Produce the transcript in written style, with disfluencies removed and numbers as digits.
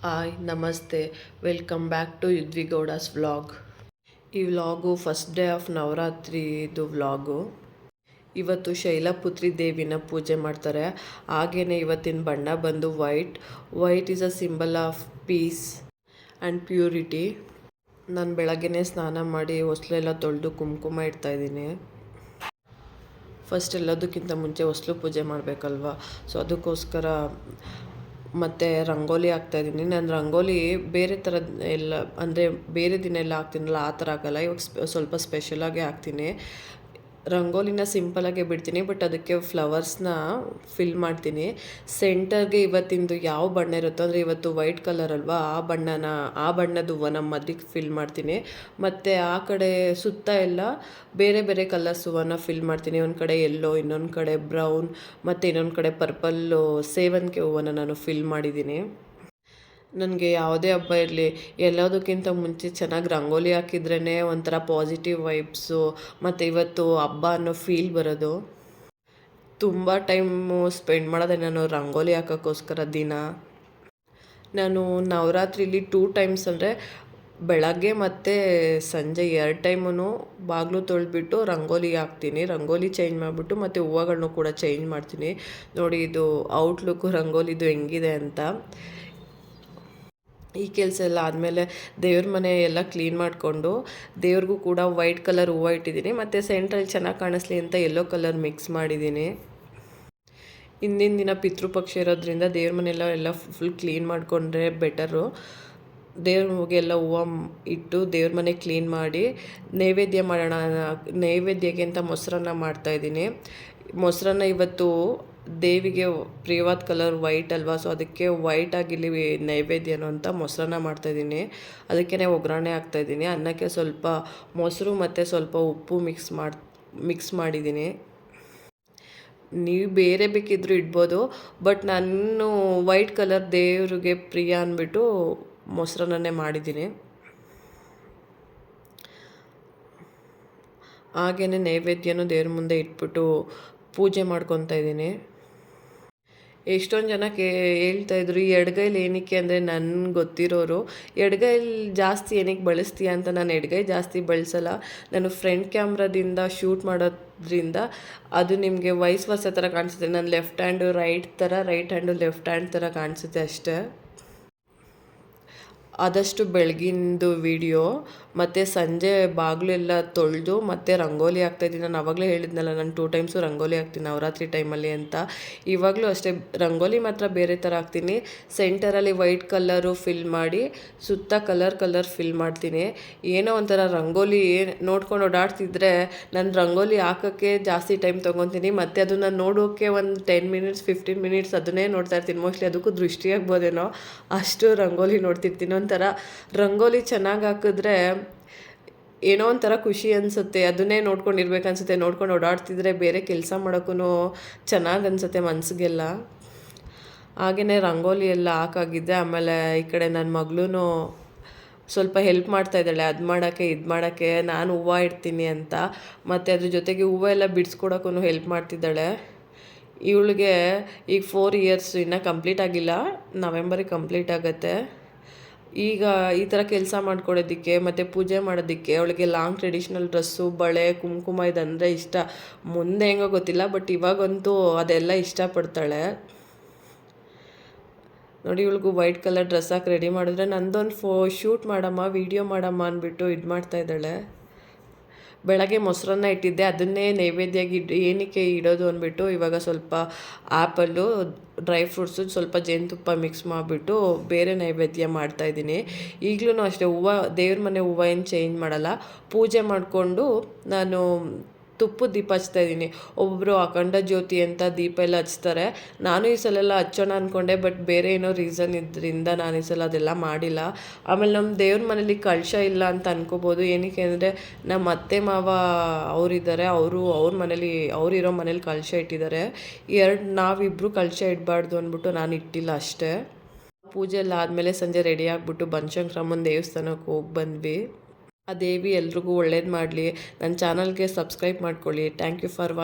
Hi ನಮಸ್ತೆ, welcome back to ಯುದ್ವಿಗೌಡಾಸ್ vlog. ಈ ವ್ಲಾಗು ಫಸ್ಟ್ ಡೇ ಆಫ್ ನವರಾತ್ರಿದು ವ್ಲಾಗು. ಇವತ್ತು ಶೈಲಪುತ್ರಿ ದೇವಿನ ಪೂಜೆ ಮಾಡ್ತಾರೆ. ಹಾಗೆಯೇ ಇವತ್ತಿನ ಬಣ್ಣ ಬಂದು white is a symbol of peace and purity. ನಾನು ಬೆಳಗ್ಗೆನೇ ಸ್ನಾನ ಮಾಡಿ ಹೊಸ್ಲೆಲ್ಲ ತೊಳೆದು ಕುಂಕುಮ ಇಡ್ತಾಯಿದ್ದೀನಿ. ಫಸ್ಟ್ ಎಲ್ಲದಕ್ಕಿಂತ ಮುಂಚೆ ಹೊಸ್ಲು ಪೂಜೆ ಮಾಡಬೇಕಲ್ವ, ಸೊ ಅದಕ್ಕೋಸ್ಕರ ಮತ್ತು ರಂಗೋಲಿ ಹಾಕ್ತಾಯಿದ್ದೀನಿ. ನಾನು ರಂಗೋಲಿ ಬೇರೆ ಥರದ್ದು ಎಲ್ಲ ಅಂದರೆ ಬೇರೆ ದಿನ ಎಲ್ಲ ಹಾಕ್ತೀನಲ್ಲ ಆ ಥರ ಹಾಕಲ್ಲ. ಇವಾಗ ಸ್ವಲ್ಪ ಸ್ಪೆಷಲಾಗೆ ಹಾಕ್ತೀನಿ. ರಂಗೋಲಿನ ಸಿಂಪಲಾಗೆ ಬಿಡ್ತೀನಿ, ಬಟ್ ಅದಕ್ಕೆ ಫ್ಲವರ್ಸ್ನ ಫಿಲ್ ಮಾಡ್ತೀನಿ. ಸೆಂಟರ್ಗೆ ಇವತ್ತಿಂದು ಯಾವ ಬಣ್ಣ ಇರುತ್ತೋ ಅಂದರೆ ಇವತ್ತು ವೈಟ್ ಕಲರ್ ಅಲ್ವಾ, ಆ ಬಣ್ಣದ ಹೂವನ್ನ ಮಧ್ಯಕ್ಕೆ ಫಿಲ್ ಮಾಡ್ತೀನಿ. ಮತ್ತು ಆ ಕಡೆ ಸುತ್ತ ಎಲ್ಲ ಬೇರೆ ಬೇರೆ ಕಲರ್ಸ್ ಹೂವನ್ನ ಫಿಲ್ ಮಾಡ್ತೀನಿ. ಒಂದು ಕಡೆ ಯೆಲ್ಲೋ, ಇನ್ನೊಂದು ಕಡೆ ಬ್ರೌನ್, ಮತ್ತು ಇನ್ನೊಂದು ಕಡೆ ಪರ್ಪಲ್ಲು ಸೇವಂತಿಗೆ ಹೂವನ್ನ ನಾನು ಫಿಲ್ ಮಾಡಿದ್ದೀನಿ. ನನಗೆ ಯಾವುದೇ ಹಬ್ಬ ಇರಲಿ, ಎಲ್ಲದಕ್ಕಿಂತ ಮುಂಚೆ ಚೆನ್ನಾಗಿ ರಂಗೋಲಿ ಹಾಕಿದ್ರೇ ಒಂಥರ ಪಾಸಿಟಿವ್ ವೈಬ್ಸು, ಮತ್ತು ಇವತ್ತು ಹಬ್ಬ ಅನ್ನೋ ಫೀಲ್ ಬರೋದು. ತುಂಬ ಟೈಮು ಸ್ಪೆಂಡ್ ಮಾಡೋದೆ ನಾನು ರಂಗೋಲಿ ಹಾಕೋಕ್ಕೋಸ್ಕರ ದಿನ. ನಾನು ನವರಾತ್ರಿಲಿ 2 ಟೈಮ್ಸ್ ಅಂದರೆ ಬೆಳಗ್ಗೆ ಮತ್ತು ಸಂಜೆ 2 ಟೈಮೂ ಬಾಗಿಲು ತೊಳೆದ್ಬಿಟ್ಟು ರಂಗೋಲಿ ಹಾಕ್ತೀನಿ. ರಂಗೋಲಿ ಚೇಂಜ್ ಮಾಡಿಬಿಟ್ಟು ಮತ್ತು ಹೂವುಗಳ್ನೂ ಕೂಡ ಚೇಂಜ್ ಮಾಡ್ತೀನಿ. ನೋಡಿ ಇದು ಔಟ್ಲುಕ್ಕು ರಂಗೋಲಿದು ಹೆಂಗಿದೆ ಅಂತ. ಈ ಕೆಲಸ ಎಲ್ಲ ಆದಮೇಲೆ ದೇವ್ರ ಮನೆ ಎಲ್ಲ ಕ್ಲೀನ್ ಮಾಡಿಕೊಂಡು ದೇವ್ರಿಗೂ ಕೂಡ ವೈಟ್ ಕಲರ್ ಹೂವು ಇಟ್ಟಿದ್ದೀನಿ. ಮತ್ತು ಸೆಂಟ್ರಲ್ಲಿ ಚೆನ್ನಾಗಿ ಕಾಣಿಸ್ಲಿ ಅಂತ ಯೆಲ್ಲೋ ಕಲರ್ ಮಿಕ್ಸ್ ಮಾಡಿದ್ದೀನಿ. ಹಿಂದಿನ ದಿನ ಪಿತೃಪಕ್ಷ ಇರೋದ್ರಿಂದ ದೇವ್ರ ಮನೆಯೆಲ್ಲ ಫುಲ್ ಕ್ಲೀನ್ ಮಾಡಿಕೊಂಡ್ರೆ ಬೆಟರು. ದೇವ್ರಿಗೆಲ್ಲ ಹೂವು ಇಟ್ಟು ದೇವ್ರ ಮನೆ ಕ್ಲೀನ್ ಮಾಡಿ ನೈವೇದ್ಯ ಮಾಡೋಣ. ನೈವೇದ್ಯಕ್ಕೆ ಅಂತ ಮೊಸರನ್ನ ಮಾಡ್ತಾಯಿದ್ದೀನಿ. ಮೊಸರನ್ನ ಇವತ್ತು ದೇವಿಗೆ ಪ್ರಿಯವಾದ ಕಲರ್ ವೈಟ್ ಅಲ್ವಾ, ಸೊ ಅದಕ್ಕೆ ವೈಟ್ ಆಗಿಲ್ಲಿ ನೈವೇದ್ಯನು ಅಂತ ಮೊಸರನ್ನ ಮಾಡ್ತಾಯಿದ್ದೀನಿ. ಅದಕ್ಕೇ ಒಗ್ಗರಣೆ ಹಾಕ್ತಾಯಿದ್ದೀನಿ. ಅನ್ನಕ್ಕೆ ಸ್ವಲ್ಪ ಮೊಸರು ಮತ್ತು ಸ್ವಲ್ಪ ಉಪ್ಪು ಮಿಕ್ಸ್ ಮಾಡಿದ್ದೀನಿ. ನೀವು ಬೇರೆ ಬೇಕಿದ್ದರೂ ಇಡ್ಬೋದು, ಬಟ್ ನಾನು ವೈಟ್ ಕಲರ್ ದೇವ್ರಿಗೆ ಪ್ರಿಯ ಅಂದ್ಬಿಟ್ಟು ಮೊಸರನ್ನೇ ಮಾಡಿದ್ದೀನಿ. ಹಾಗೆಯೇ ನೈವೇದ್ಯನೂ ದೇವ್ರ ಮುಂದೆ ಇಟ್ಬಿಟ್ಟು ಪೂಜೆ ಮಾಡ್ಕೊತಾ ಇದ್ದೀನಿ. ಎಷ್ಟೊಂದು ಜನ ಹೇಳ್ತಾಯಿದ್ರು ಈ ಎಡಗೈಲಿ ಏನಕ್ಕೆ ಅಂದರೆ, ನನಗೆ ಗೊತ್ತಿರೋರು ಎಡಗೈಲಿ ಜಾಸ್ತಿ ಏನಕ್ಕೆ ಬಳಸ್ತೀಯ ಅಂತ. ನಾನು ಎಡಗೈ ಜಾಸ್ತಿ ಬಳಸಲ್ಲ. ನಾನು ಫ್ರಂಟ್ ಕ್ಯಾಮ್ರಾದಿಂದ ಶೂಟ್ ಮಾಡೋದ್ರಿಂದ ಅದು ನಿಮಗೆ ವೈಸ್ ವರ್ಸ ಥರ ಕಾಣಿಸುತ್ತೆ. ನಾನು left hand right hand left hand ಥರ ಕಾಣಿಸುತ್ತೆ ಅಷ್ಟೇ. ಆದಷ್ಟು ಬೆಳಗಿಂದು ವಿಡಿಯೋ ಮತ್ತು ಸಂಜೆ ಬಾಗಿಲೆಲ್ಲ ತೊಳೆದು ಮತ್ತು ರಂಗೋಲಿ ಹಾಕ್ತಾಯಿದ್ದೀನಿ. ನಾನು ಆವಾಗಲೇ ಹೇಳಿದ್ನಲ್ಲ, ನಾನು 2 ಟೈಮ್ಸು ರಂಗೋಲಿ ಹಾಕ್ತೀನಿ ನವರಾತ್ರಿ ಟೈಮಲ್ಲಿ ಅಂತ. ಇವಾಗಲೂ ಅಷ್ಟೇ ರಂಗೋಲಿ ಮಾತ್ರ ಬೇರೆ ಥರ ಹಾಕ್ತೀನಿ. ಸೆಂಟರಲ್ಲಿ ವೈಟ್ ಕಲರು ಫಿಲ್ ಮಾಡಿ ಸುತ್ತ ಕಲರ್ ಫಿಲ್ ಮಾಡ್ತೀನಿ. ಏನೋ ಒಂಥರ ರಂಗೋಲಿ ನೋಡ್ಕೊಂಡು ಓಡಾಡ್ತಿದ್ರೆ ನಾನು ರಂಗೋಲಿ ಹಾಕೋಕ್ಕೆ ಜಾಸ್ತಿ ಟೈಮ್ ತೊಗೊತೀನಿ. ಮತ್ತು ಅದನ್ನು ನೋಡೋಕ್ಕೆ ಒಂದು 10 ಮಿನಿಟ್ಸ್ 15 ಮಿನಿಟ್ಸ್ ಅದನ್ನೇ ನೋಡ್ತಾ ಇರ್ತೀನಿ. ಮೋಸ್ಟ್ಲಿ ಅದಕ್ಕೂ ದೃಷ್ಟಿ ಆಗ್ಬೋದೇನೋ, ಅಷ್ಟು ರಂಗೋಲಿ ನೋಡ್ತಿರ್ತೀನಿ. ಒಂಥರ ರಂಗೋಲಿ ಚೆನ್ನಾಗಿ ಹಾಕಿದ್ರೆ ಏನೋ ಒಂಥರ ಖುಷಿ ಅನಿಸುತ್ತೆ. ಅದನ್ನೇ ನೋಡ್ಕೊಂಡಿರ್ಬೇಕು ಅನಿಸುತ್ತೆ. ನೋಡ್ಕೊಂಡು ಓಡಾಡ್ತಿದ್ರೆ ಬೇರೆ ಕೆಲಸ ಮಾಡೋಕ್ಕೂ ಚೆನ್ನಾಗಿ ಅನಿಸುತ್ತೆ ಮನಸ್ಸಿಗೆಲ್ಲ. ಹಾಗೆಯೇ ರಂಗೋಲಿ ಎಲ್ಲ ಹಾಕಾಗಿದ್ದೆ. ಆಮೇಲೆ ಈ ಕಡೆ ನನ್ನ ಮಗಳೂ ಸ್ವಲ್ಪ ಹೆಲ್ಪ್ ಮಾಡ್ತಾಯಿದ್ದಾಳೆ, ಅದು ಮಾಡೋಕ್ಕೆ ಇದು ಮಾಡೋಕ್ಕೆ. ನಾನು ಹೂವು ಇಡ್ತೀನಿ ಅಂತ, ಮತ್ತು ಅದ್ರ ಜೊತೆಗೆ ಹೂವು ಎಲ್ಲ ಬಿಡಿಸ್ಕೊಡೋಕ್ಕೂ ಹೆಲ್ಪ್ ಮಾಡ್ತಿದ್ದಾಳೆ. ಇವಳಿಗೆ ಈಗ 4 ಇಯರ್ಸ್ ಇನ್ನೂ ಕಂಪ್ಲೀಟ್ ಆಗಿಲ್ಲ, ನವೆಂಬರಿಗೆ ಕಂಪ್ಲೀಟ್ ಆಗುತ್ತೆ. ಈಗ ಈ ಥರ ಕೆಲಸ ಮಾಡ್ಕೊಡೋದಕ್ಕೆ ಮತ್ತು ಪೂಜೆ ಮಾಡೋದಕ್ಕೆ ಅವಳಿಗೆ ಲಾಂಗ್ ಟ್ರೆಡಿಷ್ನಲ್ ಡ್ರೆಸ್ಸು, ಬಳೆ, ಕುಂಕುಮ ಇದಂದರೆ ಇಷ್ಟ. ಮುಂದೆ ಹೆಂಗೋ ಗೊತ್ತಿಲ್ಲ, ಬಟ್ ಇವಾಗಂತೂ ಅದೆಲ್ಲ ಇಷ್ಟಪಡ್ತಾಳೆ. ನೋಡಿ, ಇವಳಿಗೂ ವೈಟ್ ಕಲರ್ ಡ್ರೆಸ್ ಹಾಕಿ ರೆಡಿ ಮಾಡಿದ್ರೆ ನಂದೊಂದು ಶೂಟ್ ಮಾಡಮ್ಮ, ವೀಡಿಯೋ ಮಾಡಮ್ಮ ಅಂದ್ಬಿಟ್ಟು ಇದು ಮಾಡ್ತಾಯಿದ್ದಾಳೆ. ಬೆಳಗ್ಗೆ ಮೊಸರನ್ನ ಇಟ್ಟಿದ್ದೆ, ಅದನ್ನೇ ನೈವೇದ್ಯಕ್ಕೆ ಏನಕ್ಕೆ ಇಡೋದು ಅಂದ್ಬಿಟ್ಟು ಇವಾಗ ಸ್ವಲ್ಪ ಆ್ಯಪಲ್ಲು, ಡ್ರೈ ಫ್ರೂಟ್ಸು, ಸ್ವಲ್ಪ ಜೇನುತುಪ್ಪ ಮಿಕ್ಸ್ ಮಾಡಿಬಿಟ್ಟು ಬೇರೆ ನೈವೇದ್ಯ ಮಾಡ್ತಾಯಿದ್ದೀನಿ. ಈಗಲೂ ಅಷ್ಟೇ ದೇವ್ರ ಮನೆ ಹೂವು ಏನು ಚೇಂಜ್ ಮಾಡಲ್ಲ. ಪೂಜೆ ಮಾಡಿಕೊಂಡು ನಾನು ತುಪ್ಪದ ದೀಪ ಹಚ್ತಾಯಿದ್ದೀನಿ. ಒಬ್ಬರು ಅಖಂಡ ಜ್ಯೋತಿ ಅಂತ ದೀಪ ಎಲ್ಲ ಹಚ್ತಾರೆ. ನಾನು ಈ ಸಲ ಎಲ್ಲ ಹಚ್ಚೋಣ ಅಂದ್ಕೊಂಡೆ, ಬಟ್ ಬೇರೆ ಏನೋ ರೀಸನ್ ಇದರಿಂದ ನಾನು ಈ ಸಲ ಅದೆಲ್ಲ ಮಾಡಿಲ್ಲ. ಆಮೇಲೆ ನಮ್ಮ ದೇವ್ರ ಮನೇಲಿ ಕಳಶ ಇಲ್ಲ ಅಂತ ಅನ್ಕೋಬೋದು. ಏನಕ್ಕೆ ಅಂದರೆ ನಮ್ಮ ಅತ್ತೆ ಮಾವ ಅವರಿದ್ದಾರೆ, ಅವ್ರ ಮನೇಲಿ ಅವರಿರೋ ಮನೇಲಿ ಕಳಶ ಇಟ್ಟಿದ್ದಾರೆ. ನಾವಿಬ್ಬರು ಕಳಶ ಇಡಬಾರ್ದು ಅಂದ್ಬಿಟ್ಟು ನಾನು ಇಟ್ಟಿಲ್ಲ ಅಷ್ಟೇ. ಪೂಜೆ ಎಲ್ಲ ಆದಮೇಲೆ ಸಂಜೆ ರೆಡಿ ಆಗಿಬಿಟ್ಟು ಬನಶಂಕರಮ್ಮನ ದೇವಸ್ಥಾನಕ್ಕೆ ಹೋಗಿ ಬಂದ್ವಿ. ಆ ದೇವಿ ಎಲ್ರಿಗೂ ಒಳ್ಳೇದು ಮಾಡಲಿ. ನನ್ನ ಚಾನಲ್ಗೆ ಸಬ್ಸ್ಕ್ರೈಬ್ ಮಾಡ್ಕೊಳ್ಳಿ. Thank you for watching.